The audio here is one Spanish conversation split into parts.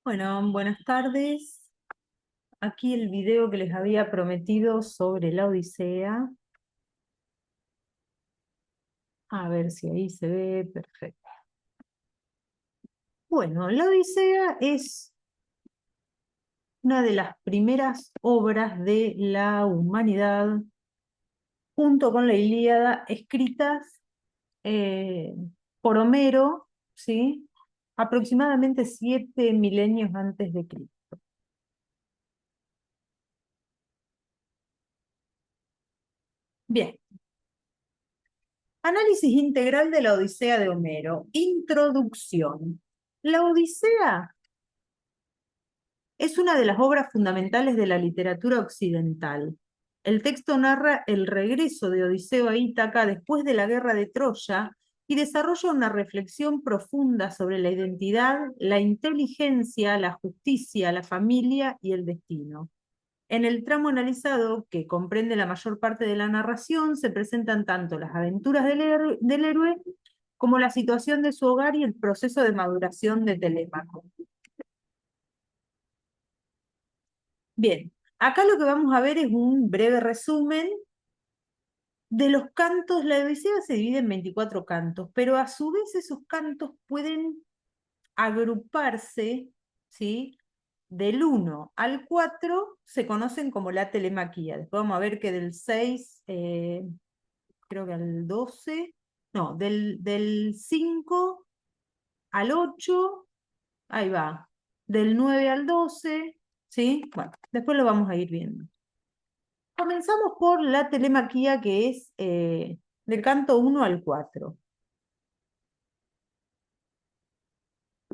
Bueno, buenas tardes. Aquí el video que les había prometido sobre la Odisea. A ver si ahí se ve perfecto. Bueno, la Odisea es una de las primeras obras de la humanidad, junto con la Ilíada, escritas eh, por Homero, ¿sí? Aproximadamente 7 milenios antes de Cristo. Bien, análisis integral de la Odisea de Homero. Introducción. La Odisea es una de las obras fundamentales de la literatura occidental. El texto narra el regreso de Odiseo a Ítaca después de la guerra de Troya y desarrolla una reflexión profunda sobre la identidad, la inteligencia, la justicia, la familia y el destino. En el tramo analizado, que comprende la mayor parte de la narración, se presentan tanto las aventuras del héroe como la situación de su hogar y el proceso de maduración de Telémaco. Bien, acá lo que vamos a ver es un breve resumen de los cantos. La Odisea se divide en 24 cantos, pero a su vez esos cantos pueden agruparse, ¿sí? Del 1 al 4 se conocen como la telemaquía. Después vamos a ver que del 6, creo que al 12, no, del 5 al 8, ahí va, del 9 al 12, ¿sí? Bueno, después lo vamos a ir viendo. Comenzamos por la telemaquía, que es del canto 1 al 4.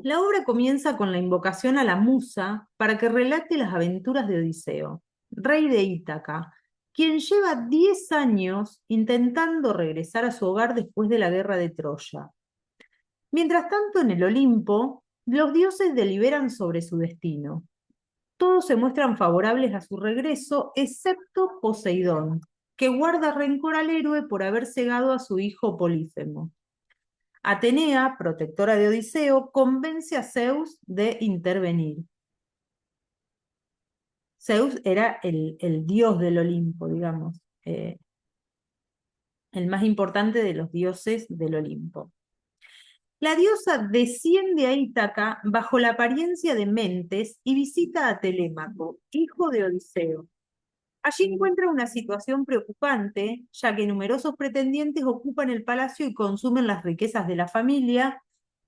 La obra comienza con la invocación a la musa para que relate las aventuras de Odiseo, rey de Ítaca, quien lleva 10 años intentando regresar a su hogar después de la guerra de Troya. Mientras tanto, en el Olimpo, los dioses deliberan sobre su destino. Todos se muestran favorables a su regreso, excepto Poseidón, que guarda rencor al héroe por haber cegado a su hijo Polífemo. Atenea, protectora de Odiseo, convence a Zeus de intervenir. Zeus era el dios del Olimpo, digamos, el más importante de los dioses del Olimpo. La diosa desciende a Ítaca bajo la apariencia de Mentes y visita a Telémaco, hijo de Odiseo. Allí encuentra una situación preocupante, ya que numerosos pretendientes ocupan el palacio y consumen las riquezas de la familia,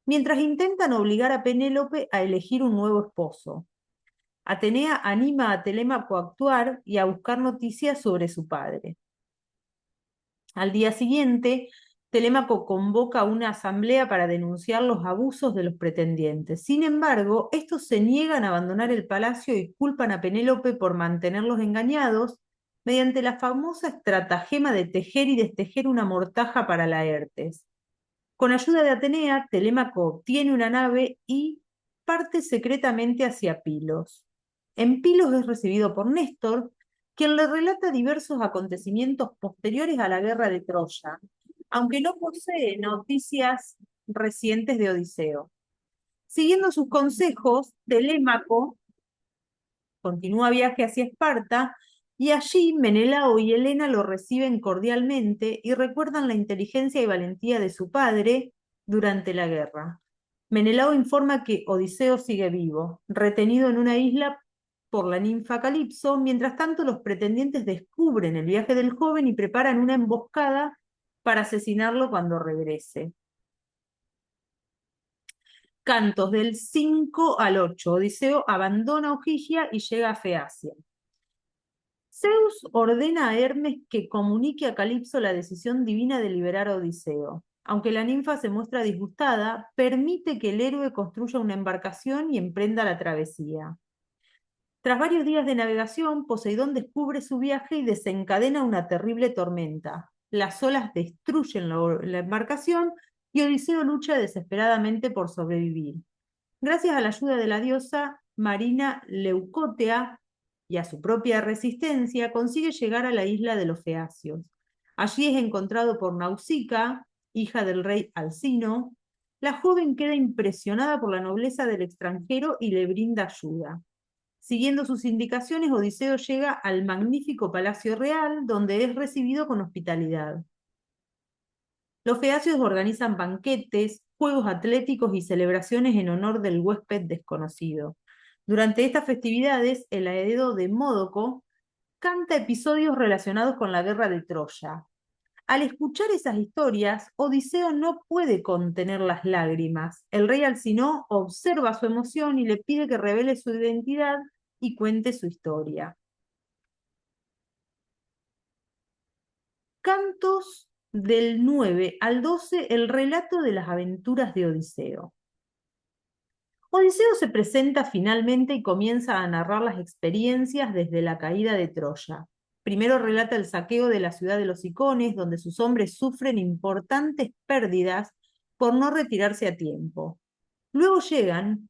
mientras intentan obligar a Penélope a elegir un nuevo esposo. Atenea anima a Telémaco a actuar y a buscar noticias sobre su padre. Al día siguiente, Telémaco convoca una asamblea para denunciar los abusos de los pretendientes. Sin embargo, estos se niegan a abandonar el palacio y culpan a Penélope por mantenerlos engañados mediante la famosa estratagema de tejer y destejer una mortaja para Laertes. Con ayuda de Atenea, Telémaco obtiene una nave y parte secretamente hacia Pilos. En Pilos es recibido por Néstor, quien le relata diversos acontecimientos posteriores a la guerra de Troya, aunque no posee noticias recientes de Odiseo. Siguiendo sus consejos, Telémaco continúa viaje hacia Esparta y allí Menelao y Helena lo reciben cordialmente y recuerdan la inteligencia y valentía de su padre durante la guerra. Menelao informa que Odiseo sigue vivo, retenido en una isla por la ninfa Calipso. Mientras tanto, los pretendientes descubren el viaje del joven y preparan una emboscada para asesinarlo cuando regrese. Cantos del 5 al 8. Odiseo abandona Ogygia y llega a Feacia. Zeus ordena a Hermes que comunique a Calipso la decisión divina de liberar a Odiseo. Aunque la ninfa se muestra disgustada, permite que el héroe construya una embarcación y emprenda la travesía. Tras varios días de navegación, Poseidón descubre su viaje y desencadena una terrible tormenta. Las olas destruyen la embarcación y Odiseo lucha desesperadamente por sobrevivir. Gracias a la ayuda de la diosa Marina Leucótea y a su propia resistencia, consigue llegar a la isla de los Feacios. Allí es encontrado por Nausica, hija del rey Alcino, La joven queda impresionada por la nobleza del extranjero y le brinda ayuda. Siguiendo sus indicaciones, Odiseo llega al magnífico palacio real, donde es recibido con hospitalidad. Los feacios organizan banquetes, juegos atléticos y celebraciones en honor del huésped desconocido. Durante estas festividades, el Aedo de Módoco canta episodios relacionados con la guerra de Troya. Al escuchar esas historias, Odiseo no puede contener las lágrimas. El rey Alcinó observa su emoción y le pide que revele su identidad y cuente su historia. Cantos del 9 al 12, el relato de las aventuras de Odiseo. Odiseo se presenta finalmente y comienza a narrar las experiencias desde la caída de Troya. Primero relata el saqueo de la ciudad de los Icones, donde sus hombres sufren importantes pérdidas por no retirarse a tiempo. Luego llegan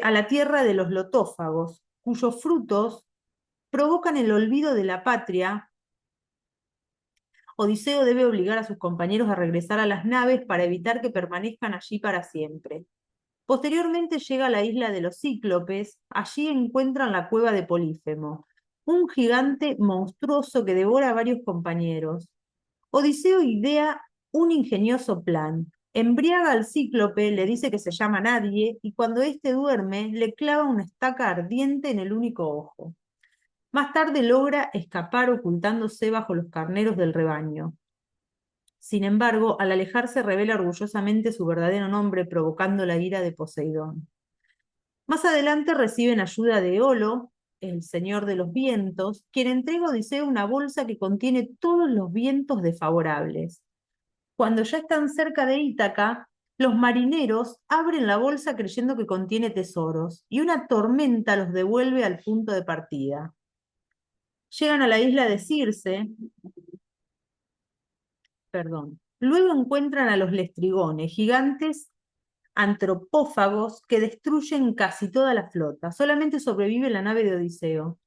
a la tierra de los lotófagos, cuyos frutos provocan el olvido de la patria. Odiseo debe obligar a sus compañeros a regresar a las naves para evitar que permanezcan allí para siempre. Posteriormente llega a la isla de los Cíclopes. Allí encuentran la cueva de Polífemo, un gigante monstruoso que devora a varios compañeros. Odiseo idea un ingenioso plan. Embriaga al Cíclope, le dice que se llama Nadie, y cuando éste duerme, le clava una estaca ardiente en el único ojo. Más tarde logra escapar ocultándose bajo los carneros del rebaño. Sin embargo, al alejarse revela orgullosamente su verdadero nombre, provocando la ira de Poseidón. Más adelante reciben ayuda de Eolo, el señor de los vientos, quien entrega a Odiseo una bolsa que contiene todos los vientos desfavorables. Cuando ya están cerca de Ítaca, los marineros abren la bolsa creyendo que contiene tesoros, y una tormenta los devuelve al punto de partida. Llegan a la isla de Circe, perdón. Luego encuentran a los lestrigones, gigantes antropófagos que destruyen casi toda la flota. Solamente sobrevive la nave de Odiseo.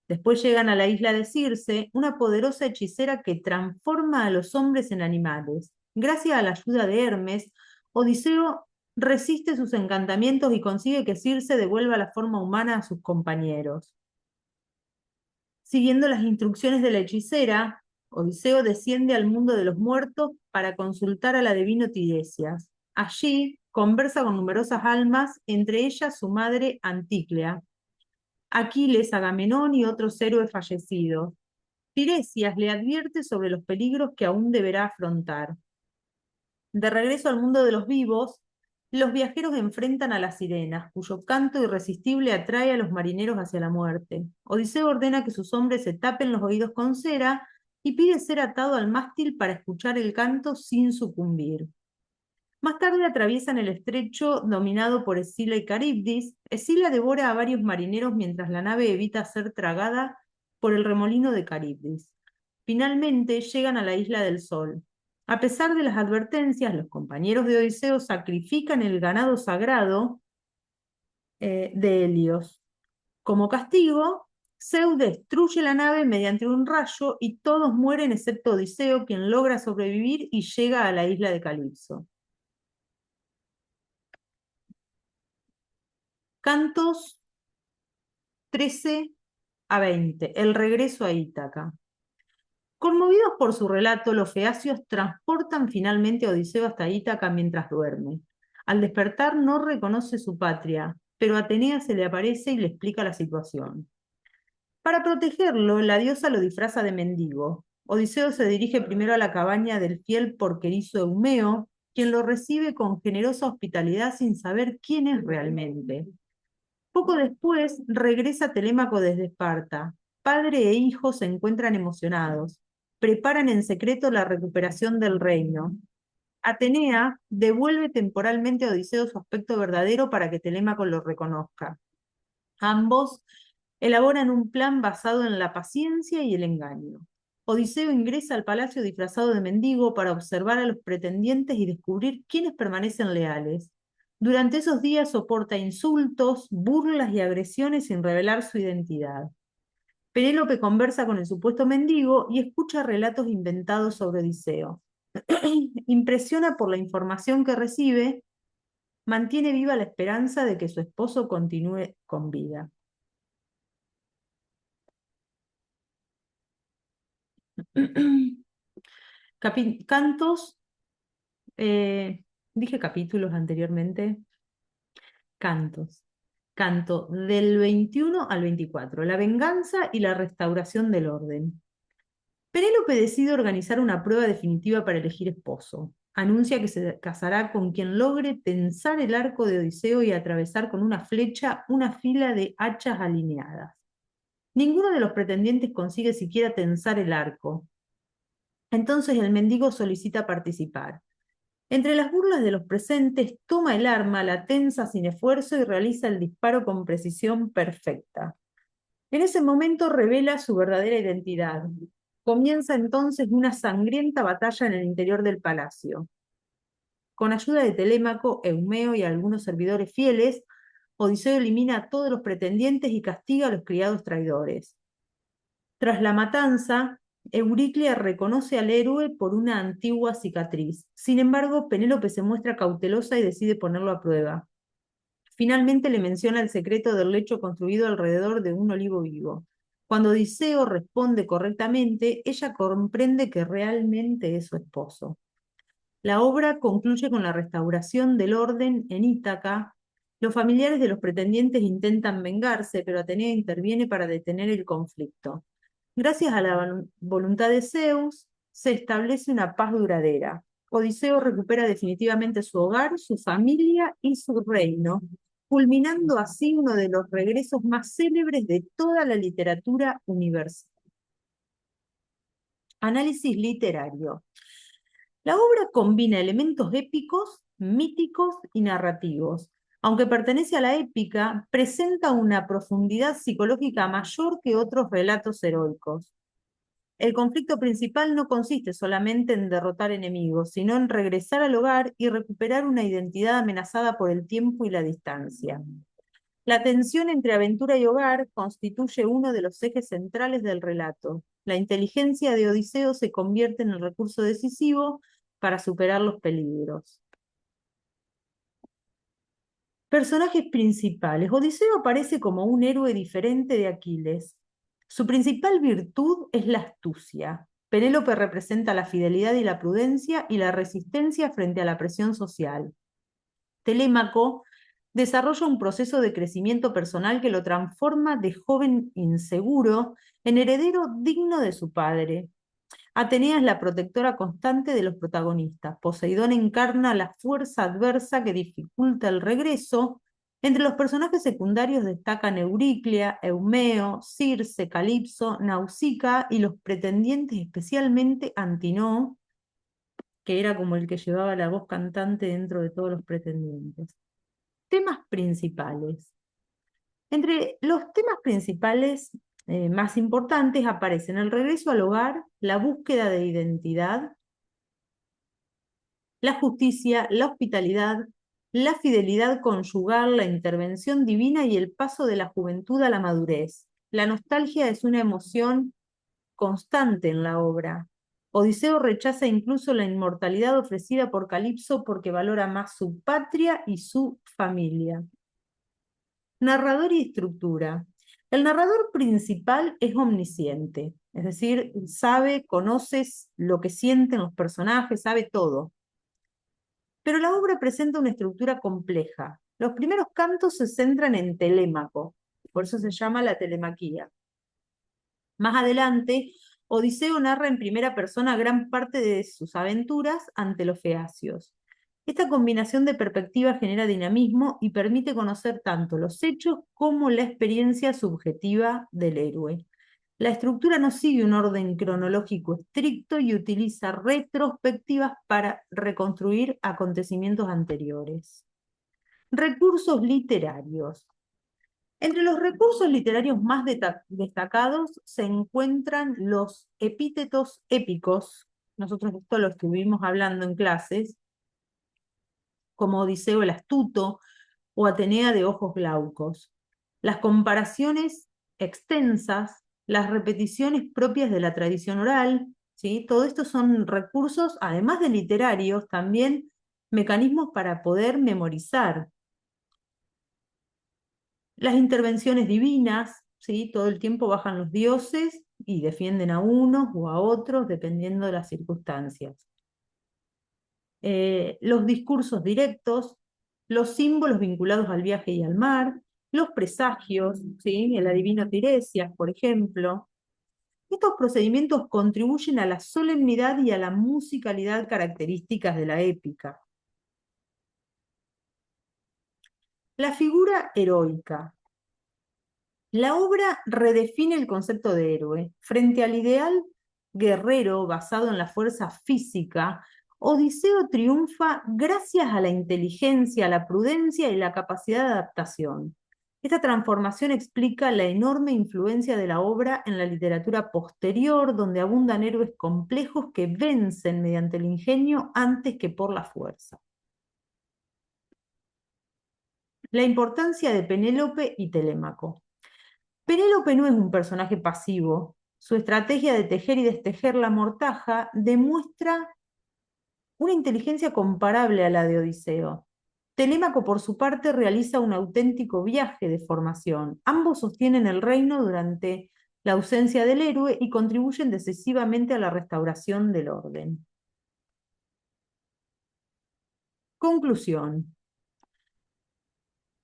Después llegan a la isla de Circe, una poderosa hechicera que transforma a los hombres en animales. Gracias a la ayuda de Hermes, Odiseo resiste sus encantamientos y consigue que Circe devuelva la forma humana a sus compañeros. Siguiendo las instrucciones de la hechicera, Odiseo desciende al mundo de los muertos para consultar al adivino Tiresias. Allí conversa con numerosas almas, entre ellas su madre Anticlea, Aquiles, Agamenón y otros héroes fallecidos. Tiresias le advierte sobre los peligros que aún deberá afrontar. De regreso al mundo de los vivos, los viajeros enfrentan a las sirenas, cuyo canto irresistible atrae a los marineros hacia la muerte. Odiseo ordena que sus hombres se tapen los oídos con cera y pide ser atado al mástil para escuchar el canto sin sucumbir. Más tarde atraviesan el estrecho dominado por Escila y Caribdis. Escila devora a varios marineros mientras la nave evita ser tragada por el remolino de Caribdis. Finalmente llegan a la isla del Sol. A pesar de las advertencias, los compañeros de Odiseo sacrifican el ganado sagrado de Helios. Como castigo, Zeus destruye la nave mediante un rayo y todos mueren excepto Odiseo, quien logra sobrevivir y llega a la isla de Calipso. Cantos 13 a 20. El regreso a Ítaca. Conmovidos por su relato, los feacios transportan finalmente a Odiseo hasta Ítaca mientras duerme. Al despertar no reconoce su patria, pero Atenea se le aparece y le explica la situación. Para protegerlo, la diosa lo disfraza de mendigo. Odiseo se dirige primero a la cabaña del fiel porquerizo Eumeo, quien lo recibe con generosa hospitalidad sin saber quién es realmente. Poco después regresa Telémaco desde Esparta. Padre e hijo se encuentran emocionados. Preparan en secreto la recuperación del reino. Atenea devuelve temporalmente a Odiseo su aspecto verdadero para que Telémaco lo reconozca. Ambos elaboran un plan basado en la paciencia y el engaño. Odiseo ingresa al palacio disfrazado de mendigo para observar a los pretendientes y descubrir quiénes permanecen leales. Durante esos días soporta insultos, burlas y agresiones sin revelar su identidad. Penélope conversa con el supuesto mendigo y escucha relatos inventados sobre Odiseo. Impresiona por la información que recibe, mantiene viva la esperanza de que su esposo continúe con vida. Cantos, dije capítulos anteriormente, cantos. Canto del 21 al 24, la venganza y la restauración del orden. Penélope decide organizar una prueba definitiva para elegir esposo. Anuncia que se casará con quien logre tensar el arco de Odiseo y atravesar con una flecha una fila de hachas alineadas. Ninguno de los pretendientes consigue siquiera tensar el arco. Entonces el mendigo solicita participar. Entre las burlas de los presentes, toma el arma, la tensa sin esfuerzo y realiza el disparo con precisión perfecta. En ese momento revela su verdadera identidad. Comienza entonces una sangrienta batalla en el interior del palacio. Con ayuda de Telémaco, Eumeo y algunos servidores fieles, Odiseo elimina a todos los pretendientes y castiga a los criados traidores. Tras la matanza, Euriclea reconoce al héroe por una antigua cicatriz. Sin embargo, Penélope se muestra cautelosa y decide ponerlo a prueba. Finalmente le menciona el secreto del lecho construido alrededor de un olivo vivo. Cuando Odiseo responde correctamente, ella comprende que realmente es su esposo. La obra concluye con la restauración del orden en Ítaca. Los familiares de los pretendientes intentan vengarse, pero Atenea interviene para detener el conflicto. Gracias a la voluntad de Zeus, se establece una paz duradera. Odiseo recupera definitivamente su hogar, su familia y su reino, culminando así uno de los regresos más célebres de toda la literatura universal. Análisis literario. La obra combina elementos épicos, míticos y narrativos. Aunque pertenece a la épica, presenta una profundidad psicológica mayor que otros relatos heroicos. El conflicto principal no consiste solamente en derrotar enemigos, sino en regresar al hogar y recuperar una identidad amenazada por el tiempo y la distancia. La tensión entre aventura y hogar constituye uno de los ejes centrales del relato. La inteligencia de Odiseo se convierte en el recurso decisivo para superar los peligros. Personajes principales. Odiseo aparece como un héroe diferente de Aquiles. Su principal virtud es la astucia. Penélope representa la fidelidad y la prudencia y la resistencia frente a la presión social. Telémaco desarrolla un proceso de crecimiento personal que lo transforma de joven inseguro en heredero digno de su padre. Atenea es la protectora constante de los protagonistas. Poseidón encarna la fuerza adversa que dificulta el regreso. Entre los personajes secundarios destacan Euriclea, Eumeo, Circe, Calipso, Nausicaa y los pretendientes, especialmente Antinoo, que era como el que llevaba la voz cantante dentro de todos los pretendientes. Temas principales. Entre los temas principales más importantes aparecen el regreso al hogar, la búsqueda de identidad, la justicia, la hospitalidad, la fidelidad conyugal, la intervención divina y el paso de la juventud a la madurez. La nostalgia es una emoción constante en la obra. Odiseo rechaza incluso la inmortalidad ofrecida por Calipso porque valora más su patria y su familia. Narrador y estructura. El narrador principal es omnisciente, es decir, sabe, conoce lo que sienten los personajes, sabe todo. Pero la obra presenta una estructura compleja. Los primeros cantos se centran en Telémaco, por eso se llama la telemaquía. Más adelante, Odiseo narra en primera persona gran parte de sus aventuras ante los feacios. Esta combinación de perspectivas genera dinamismo y permite conocer tanto los hechos como la experiencia subjetiva del héroe. La estructura no sigue un orden cronológico estricto y utiliza retrospectivas para reconstruir acontecimientos anteriores. Recursos literarios. Entre los recursos literarios más destacados se encuentran los epítetos épicos. Nosotros esto lo estuvimos hablando en clases, como Odiseo el astuto o Atenea de ojos glaucos. Las comparaciones extensas, las repeticiones propias de la tradición oral, ¿sí? Todo esto son recursos, además de literarios, también mecanismos para poder memorizar. Las intervenciones divinas, ¿sí? Todo el tiempo bajan los dioses y defienden a unos o a otros, dependiendo de las circunstancias. Los discursos directos, los símbolos vinculados al viaje y al mar, los presagios, ¿sí? El adivino Tiresias, por ejemplo. Estos procedimientos contribuyen a la solemnidad y a la musicalidad características de la épica. La figura heroica. La obra redefine el concepto de héroe. Frente al ideal guerrero basado en la fuerza física, Odiseo triunfa gracias a la inteligencia, la prudencia y la capacidad de adaptación. Esta transformación explica la enorme influencia de la obra en la literatura posterior, donde abundan héroes complejos que vencen mediante el ingenio antes que por la fuerza. La importancia de Penélope y Telémaco. Penélope no es un personaje pasivo. Su estrategia de tejer y destejer la mortaja demuestra una inteligencia comparable a la de Odiseo. Telémaco, por su parte, realiza un auténtico viaje de formación. Ambos sostienen el reino durante la ausencia del héroe y contribuyen decisivamente a la restauración del orden. Conclusión.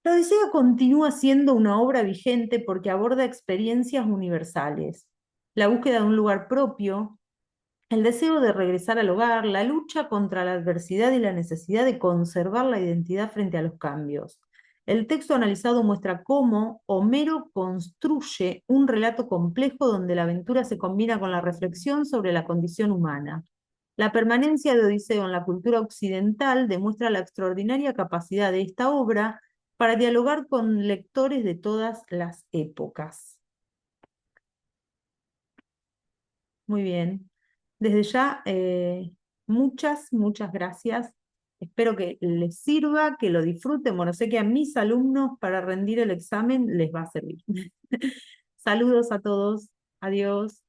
La Odisea continúa siendo una obra vigente porque aborda experiencias universales, la búsqueda de un lugar propio, el deseo de regresar al hogar, la lucha contra la adversidad y la necesidad de conservar la identidad frente a los cambios. El texto analizado muestra cómo Homero construye un relato complejo donde la aventura se combina con la reflexión sobre la condición humana. La permanencia de Odiseo en la cultura occidental demuestra la extraordinaria capacidad de esta obra para dialogar con lectores de todas las épocas. Muy bien. Desde ya, muchas gracias. Espero que les sirva, que lo disfruten. Bueno, sé que a mis alumnos para rendir el examen les va a servir. Saludos a todos. Adiós.